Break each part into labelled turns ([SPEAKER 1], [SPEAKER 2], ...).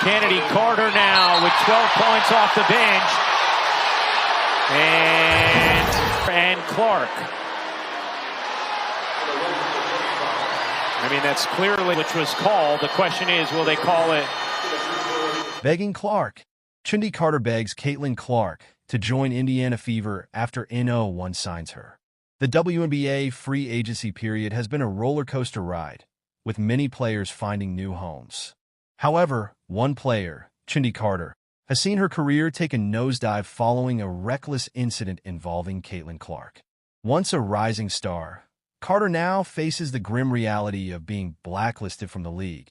[SPEAKER 1] Chennedy, Carter now with 12 points off the bench. And Clark. I mean, that's clearly which was called. The question is, will they call it?
[SPEAKER 2] Begging Clark. Chennedy Carter begs Caitlin Clark to join Indiana Fever after NO1 signs her. The WNBA free agency period has been a roller coaster ride, with many players finding new homes. However, one player, Chennedy Carter, has seen her career take a nosedive following a reckless incident involving Caitlin Clark. Once a rising star, Carter now faces the grim reality of being blacklisted from the league,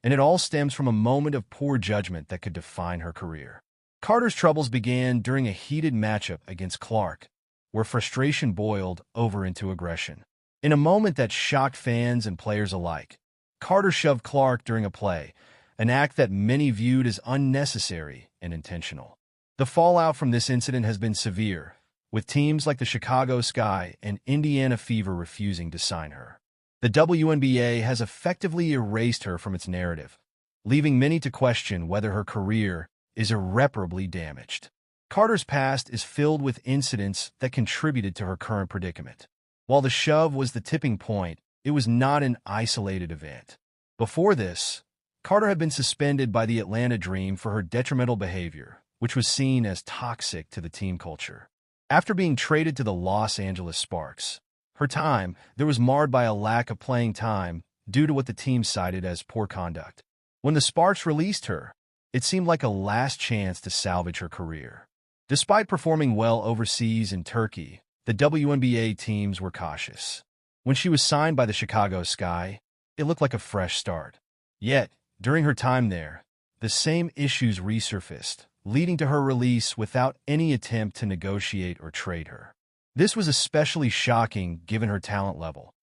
[SPEAKER 2] and it all stems from a moment of poor judgment that could define her career. Carter's troubles began during a heated matchup against Clark, where frustration boiled over into aggression. In a moment that shocked fans and players alike, Carter shoved Clark during a play, an act that many viewed as unnecessary and intentional. The fallout from this incident has been severe, with teams like the Chicago Sky and Indiana Fever refusing to sign her. The WNBA has effectively erased her from its narrative, leaving many to question whether her career is irreparably damaged. Carter's past is filled with incidents that contributed to her current predicament. While the shove was the tipping point, it was not an isolated event. Before this, Carter had been suspended by the Atlanta Dream for her detrimental behavior, which was seen as toxic to the team culture. After being traded to the Los Angeles Sparks, her time there was marred by a lack of playing time due to what the team cited as poor conduct. When the Sparks released her, it seemed like a last chance to salvage her career. Despite performing well overseas in Turkey, the WNBA teams were cautious. When she was signed by the Chicago Sky, it looked like a fresh start. Yet, during her time there, the same issues resurfaced, leading to her release without any attempt to negotiate or trade her. This was especially shocking given her talent level.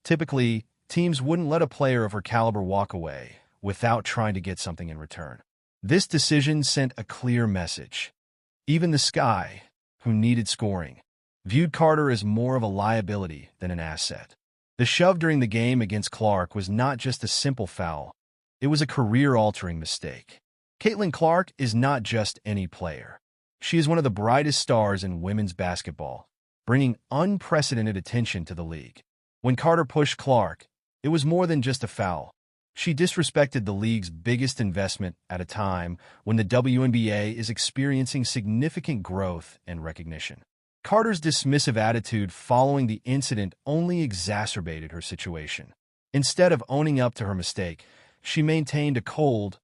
[SPEAKER 2] Typically, teams wouldn't let a player of her caliber walk away without trying to get something in return. This decision sent a clear message. Even the Sky, who needed scoring, viewed Carter as more of a liability than an asset. The shove during the game against Clark was not just a simple foul. It was a career-altering mistake. Caitlin Clark is not just any player. She is one of the brightest stars in women's basketball, bringing unprecedented attention to the league. When Carter pushed Clark, it was more than just a foul. She disrespected the league's biggest investment at a time when the WNBA is experiencing significant growth and recognition. Carter's dismissive attitude following the incident only exacerbated her situation. Instead of owning up to her mistake, she maintained a cold,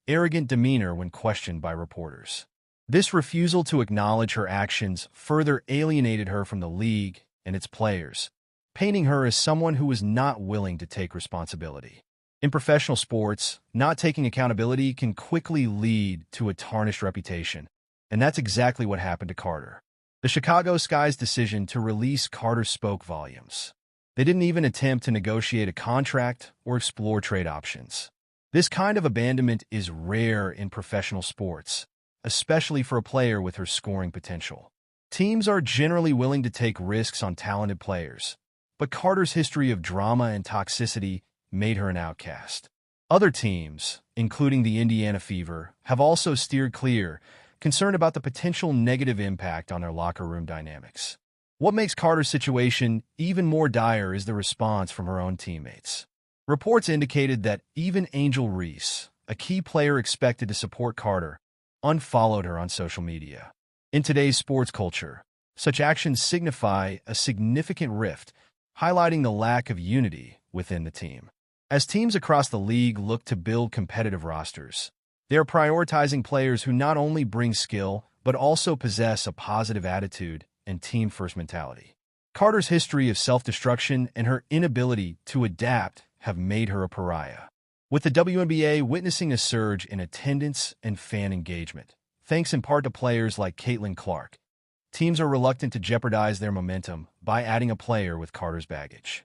[SPEAKER 2] arrogant demeanor when questioned by reporters. This refusal to acknowledge her actions further alienated her from the league and its players, painting her as someone who was not willing to take responsibility. In professional sports, not taking accountability can quickly lead to a tarnished reputation, and that's exactly what happened to Carter. The Chicago Sky's decision to release Carter spoke volumes. They didn't even attempt to negotiate a contract or explore trade options. This kind of abandonment is rare in professional sports, especially for a player with her scoring potential. Teams are generally willing to take risks on talented players, but Carter's history of drama and toxicity made her an outcast. Other teams, including the Indiana Fever, have also steered clear, concerned about the potential negative impact on their locker room dynamics. What makes Carter's situation even more dire is the response from her own teammates. Reports indicated that even Angel Reese, a key player expected to support Carter, unfollowed her on social media. In today's sports culture, such actions signify a significant rift, highlighting the lack of unity within the team. As teams across the league look to build competitive rosters, they are prioritizing players who not only bring skill, but also possess a positive attitude and team-first mentality. Carter's history of self-destruction and her inability to adapt have made her a pariah. With the WNBA witnessing a surge in attendance and fan engagement, thanks in part to players like Caitlin Clark, teams are reluctant to jeopardize their momentum by adding a player with Carter's baggage.